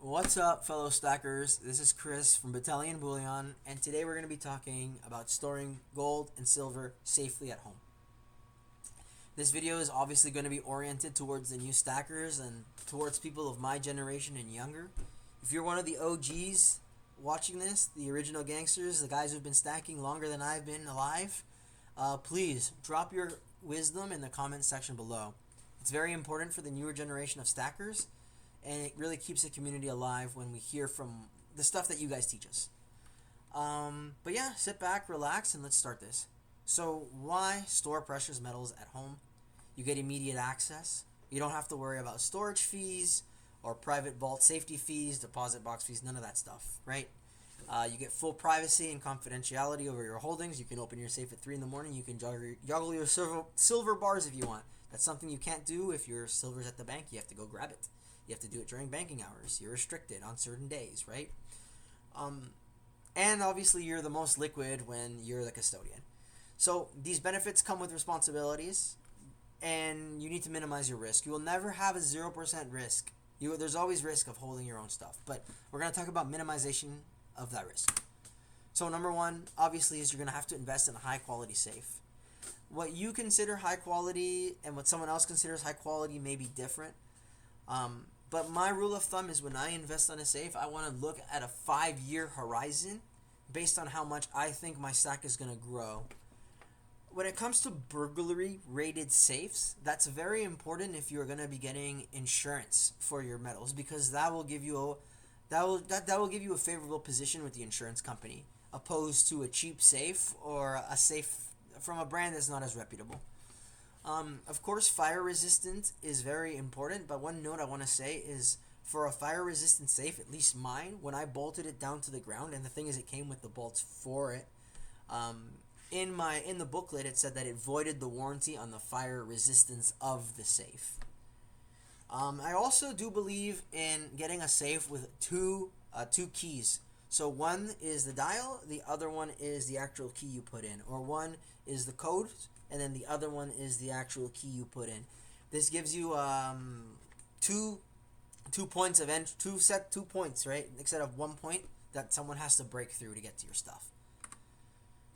What's up, fellow stackers? This is Chris from Battalion Bullion, and today we're going to be talking about storing gold and silver safely at home. This video is obviously going to be oriented towards the new stackers and towards people of my generation and younger. If you're one of the OGs watching this, the original gangsters, the guys who've been stacking longer than I've been alive, please drop your wisdom in the comment section below. It's very important for the newer generation of stackers, and it really keeps the community alive when we hear from the stuff that you guys teach us. But yeah, sit back, relax, and let's start this. So why store precious metals at home? You get immediate access. You don't have to worry about storage fees or private vault safety fees, deposit box fees, none of that stuff, right? You get full privacy and confidentiality over your holdings. You can open your safe at 3 in the morning. You can juggle your silver bars if you want. That's something you can't do if your silver's at the bank. You have to go grab it. You have to do it during banking hours. You're restricted on certain days, right? And obviously you're the most liquid when you're the custodian. So these benefits come with responsibilities, and you need to minimize your risk. You will never have a 0% risk. There's always risk of holding your own stuff, but we're going to talk about minimization of that risk. So number one, obviously, is you're going to have to invest in a high quality safe. What you consider high quality and what someone else considers high quality may be different. But my rule of thumb is when I invest on a safe, I want to look at a 5-year horizon based on how much I think my stack is going to grow. When it comes to burglary rated safes, that's very important if you're going to be getting insurance for your metals, because that will give you a favorable position with the insurance company, opposed to a cheap safe or a safe from a brand that's not as reputable. Of course, fire resistant is very important, but one note I want to say is for a fire resistant safe, at least mine, when I bolted it down to the ground, and the thing is it came with the bolts for it, in the booklet it said that it voided the warranty on the fire resistance of the safe. I also do believe in getting a safe with two keys. So one is the dial, the other one is the actual key you put in, or one is the code, and then the other one is the actual key you put in. This gives you two points of entry, two points, right? Instead of 1 point that someone has to break through to get to your stuff.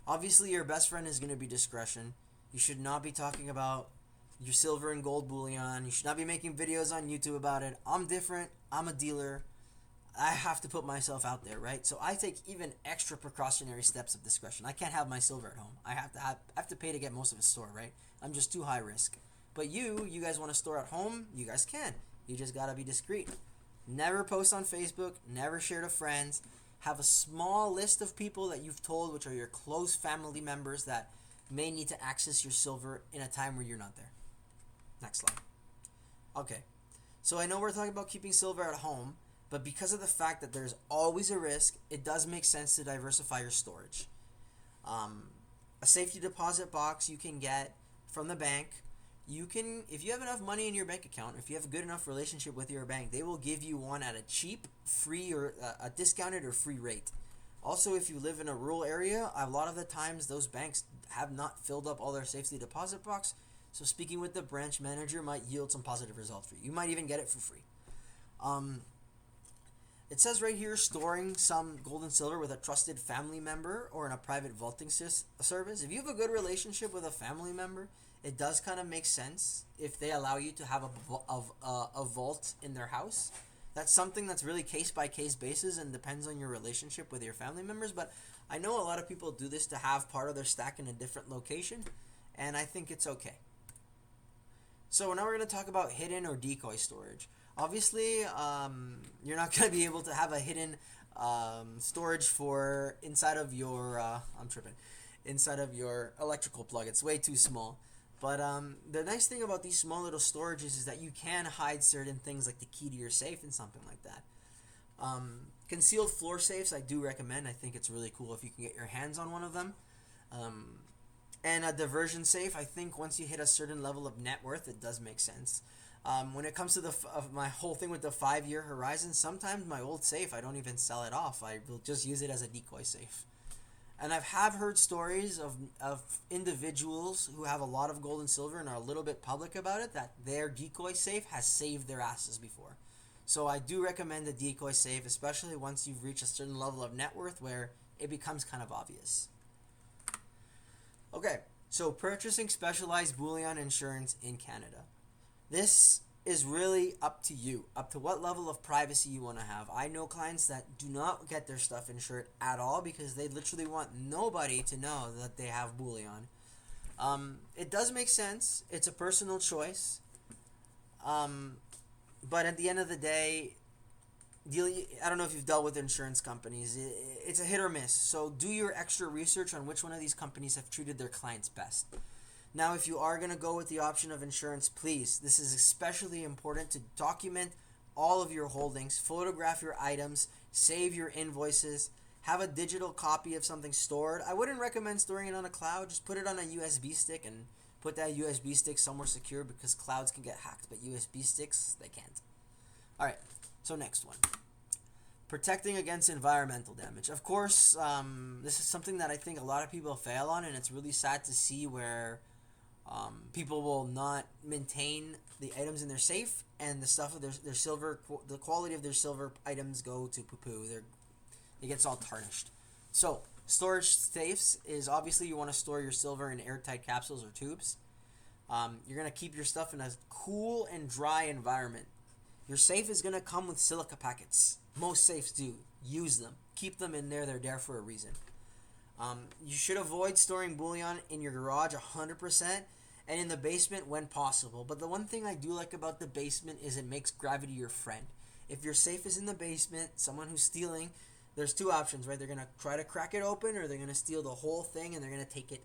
Obviously, your best friend is going to be discretion. You should not be talking about your silver and gold bullion. You should not be making videos on YouTube about it. I'm different. I'm a dealer. I have to put myself out there, right? So I take even extra precautionary steps of discretion. I can't have my silver at home. I have to pay to get most of it stored, right? I'm just too high risk. But you guys want to store at home, you guys can. You just gotta be discreet. Never post on Facebook. Never share to friends. Have a small list of people that you've told, which are your close family members that may need to access your silver in a time where you're not there. Next slide. Okay, so I know we're talking about keeping silver at home, but because of the fact that there's always a risk, it does make sense to diversify your storage. A safety deposit box you can get from the bank. You can, if you have enough money in your bank account, if you have a good enough relationship with your bank, they will give you one at a cheap, free, or a discounted or free rate. Also, if you live in a rural area, a lot of the times those banks have not filled up all their safety deposit box, so speaking with the branch manager might yield some positive results for you. You might even get it for free. It says right here, storing some gold and silver with a trusted family member or in a private vaulting service. If you have a good relationship with a family member, it does kind of make sense if they allow you to have a vault in their house. That's something that's really case-by-case basis and depends on your relationship with your family members. But I know a lot of people do this to have part of their stack in a different location, and I think it's okay. So now we're going to talk about hidden or decoy storage. Obviously, you're not going to be able to have a hidden storage for inside of your inside of your electrical plug. It's way too small. But the nice thing about these small little storages is that you can hide certain things like the key to your safe and something like that. Concealed floor safes I do recommend. I think it's really cool if you can get your hands on one of them. And a diversion safe, I think once you hit a certain level of net worth, it does make sense. When it comes to my whole thing with the 5-year horizon, sometimes my old safe, I don't even sell it off. I will just use it as a decoy safe. And have heard stories of individuals who have a lot of gold and silver and are a little bit public about it, that their decoy safe has saved their asses before. So I do recommend the decoy safe, especially once you've reached a certain level of net worth where it becomes kind of obvious. Okay, so purchasing specialized bullion insurance in Canada. This is really up to you, up to what level of privacy you want to have. I know clients that do not get their stuff insured at all because they literally want nobody to know that they have bullion. It does make sense. It's a personal choice. But at the end of the day, I don't know if you've dealt with insurance companies. It's a hit or miss. So do your extra research on which one of these companies have treated their clients best. Now, if you are going to go with the option of insurance, please, this is especially important to document all of your holdings, photograph your items, save your invoices, have a digital copy of something stored. I wouldn't recommend storing it on a cloud. Just put it on a USB stick and put that USB stick somewhere secure because clouds can get hacked, but USB sticks, they can't. All right, so next one. Protecting against environmental damage. Of course, this is something that I think a lot of people fail on, and it's really sad to see where people will not maintain the items in their safe, and the stuff of their silver, the quality of their silver items go to poo-poo. It gets all tarnished. So, storage safes is obviously you want to store your silver in airtight capsules or tubes. You're going to keep your stuff in a cool and dry environment. Your safe is going to come with silica packets. Most safes do. Use them. Keep them in there. They're there for a reason. You should avoid storing bullion in your garage 100% and in the basement when possible. But the one thing I do like about the basement is it makes gravity your friend. If your safe is in the basement, someone who's stealing, there's two options, right? They're going to try to crack it open, or they're going to steal the whole thing and they're going to take it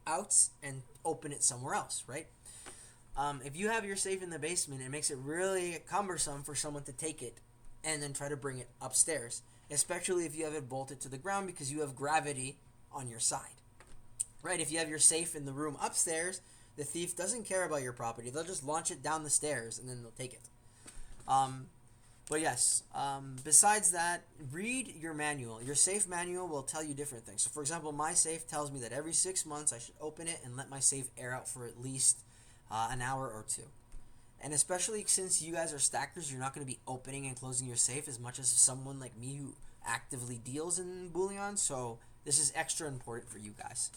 out and open it somewhere else, right? If you have your safe in the basement, it makes it really cumbersome for someone to take it and then try to bring it upstairs, especially if you have it bolted to the ground because you have gravity on your side, right? If you have your safe in the room upstairs, the thief doesn't care about your property. They'll just launch it down the stairs and then they'll take it. But yes, besides that, read your manual. Your safe manual will tell you different things. So for example, my safe tells me that every 6 months I should open it and let my safe air out for at least an hour or two. And especially since you guys are stackers, you're not going to be opening and closing your safe as much as someone like me who actively deals in bullion. So this is extra important for you guys.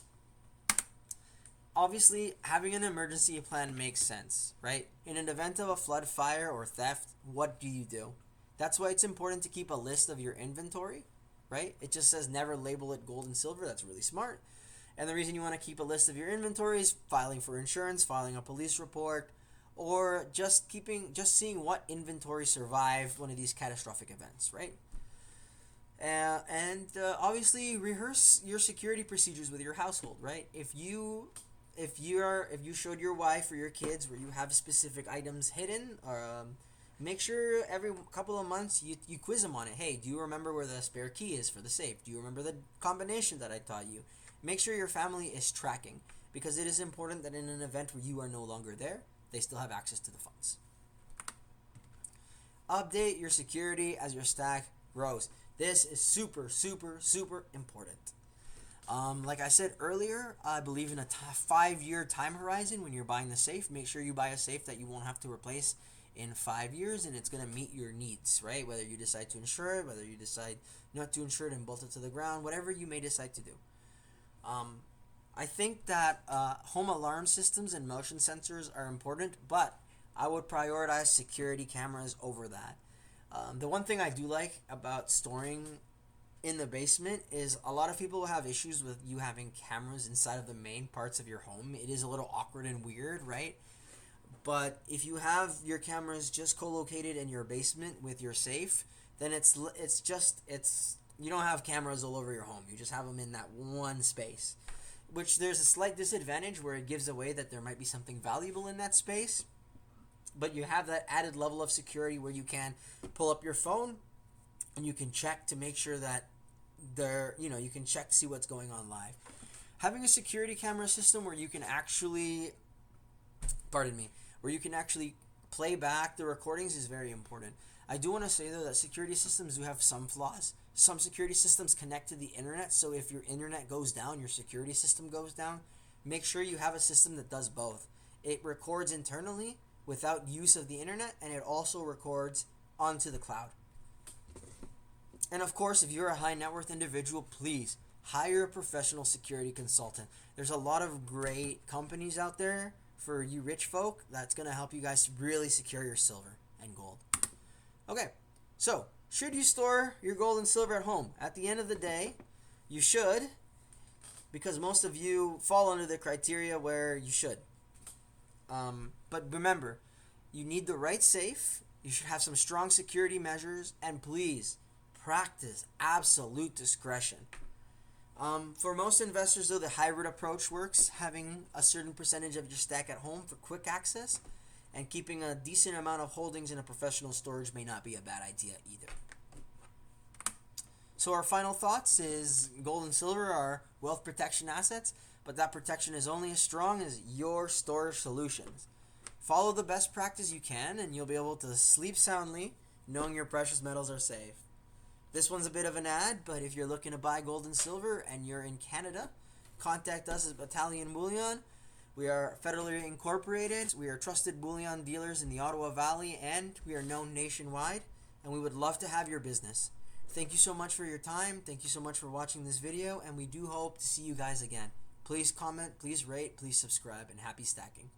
Obviously, having an emergency plan makes sense, right? In an event of a flood, fire, or theft, what do? That's why it's important to keep a list of your inventory, right? It just says never label it gold and silver. That's really smart. And the reason you want to keep a list of your inventory is filing for insurance, filing a police report, or just seeing what inventory survived one of these catastrophic events, right? And obviously rehearse your security procedures with your household, right? If you showed your wife or your kids where you have specific items hidden, make sure every couple of months you quiz them on it. Hey, do you remember where the spare key is for the safe? Do you remember the combination that I taught you? Make sure your family is tracking, because it is important that in an event where you are no longer there, they still have access to the funds. Update your security as your stack grows. This is super, super, super important. Like I said earlier, I believe in a 5-year time horizon when you're buying the safe. Make sure you buy a safe that you won't have to replace in 5 years, and it's going to meet your needs, right? Whether you decide to insure it, whether you decide not to insure it and bolt it to the ground, whatever you may decide to do. I think that home alarm systems and motion sensors are important, but I would prioritize security cameras over that. The one thing I do like about storing in the basement is a lot of people have issues with you having cameras inside of the main parts of your home. It is a little awkward and weird, right? But if you have your cameras just co-located in your basement with your safe, then it's you don't have cameras all over your home. You just have them in that one space, which there's a slight disadvantage where it gives away that there might be something valuable in that space, but you have that added level of security where you can pull up your phone and you can check to make sure that you can check to see what's going on live. Having a security camera system where you can actually play back the recordings is very important. I do want to say though that security systems do have some flaws. Some security systems connect to the internet, so if your internet goes down, your security system goes down. Make sure you have a system that does both. It records internally without use of the internet, and it also records onto the cloud. And of course, if you're a high net worth individual, please hire a professional security consultant. There's a lot of great companies out there for you rich folk that's going to help you guys really secure your silver and gold. Okay, so should you store your gold and silver at home? At the end of the day, you should, because most of you fall under the criteria where you should. But remember, you need the right safe, you should have some strong security measures, and please practice absolute discretion. For most investors, though, the hybrid approach works, having a certain percentage of your stack at home for quick access and keeping a decent amount of holdings in a professional storage may not be a bad idea either. So our final thoughts is gold and silver are wealth protection assets, but that protection is only as strong as your storage solutions. Follow the best practice you can and you'll be able to sleep soundly knowing your precious metals are safe. This one's a bit of an ad, but if you're looking to buy gold and silver and you're in Canada, contact us at Battalion Bullion. We are federally incorporated. We are trusted bullion dealers in the Ottawa Valley, and we are known nationwide, and we would love to have your business. Thank you so much for your time. Thank you so much for watching this video, and we do hope to see you guys again. Please comment, please rate, please subscribe, and happy stacking.